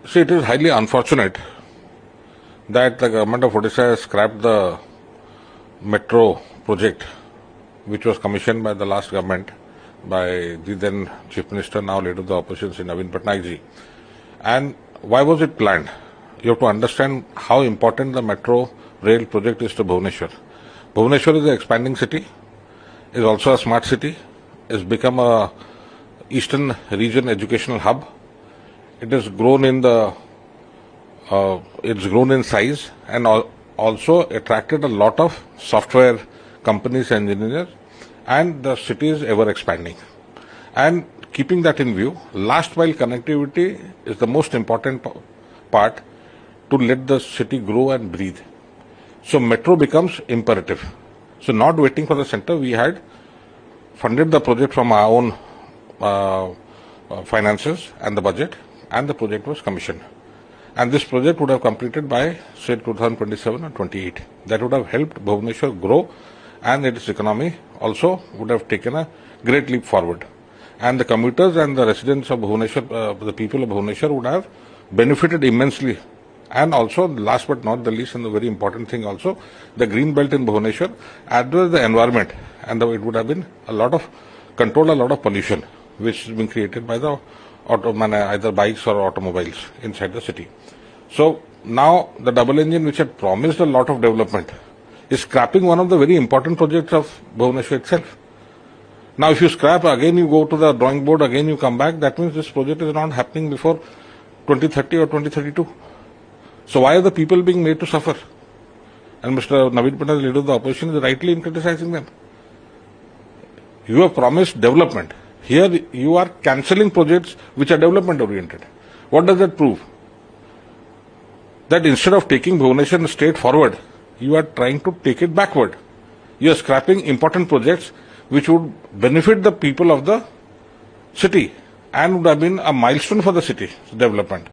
See, it is highly unfortunate that the government of Odisha has scrapped the metro project, which was commissioned by the last government, by the then Chief Minister, now leader of the opposition, Sri Naveen Patnaik ji. And why was it planned? You have to understand how important the metro rail project is to Bhubaneswar. Bhubaneswar is an expanding city, is also a smart city, has become a eastern region educational hub. It has grown in size and also attracted a lot of software companies and engineers, and the city is ever expanding. And keeping that in view, last mile connectivity is the most important part to let the city grow and breathe. So metro becomes imperative. So not waiting for the center, we had funded the project from our own finances and the budget, and the project was commissioned. And this project would have completed by, say, 2027 or 28. That would have helped Bhubaneswar grow, and its economy also would have taken a great leap forward. And the commuters and the residents of Bhubaneswar, the people of Bhubaneswar would have benefited immensely. And also, last but not the least, and the very important thing also, the green belt in Bhubaneswar, as well as the environment, and it would have been a lot of pollution, which has been created by the either bikes or automobiles inside the city. So now the double engine, which had promised a lot of development, is scrapping one of the very important projects of Bhubaneswar itself. Now if you scrap, again you go to the drawing board, again you come back, that means this project is not happening before 2030 or 2032. So why are the people being made to suffer? And Mr. Naveen Patnaik, leader of the opposition, is rightly in criticizing them. You have promised development. Here you are cancelling projects which are development oriented. What does that prove? That instead of taking Bhubaneswar straight forward, you are trying to take it backward. You are scrapping important projects which would benefit the people of the city and would have been a milestone for the city's development.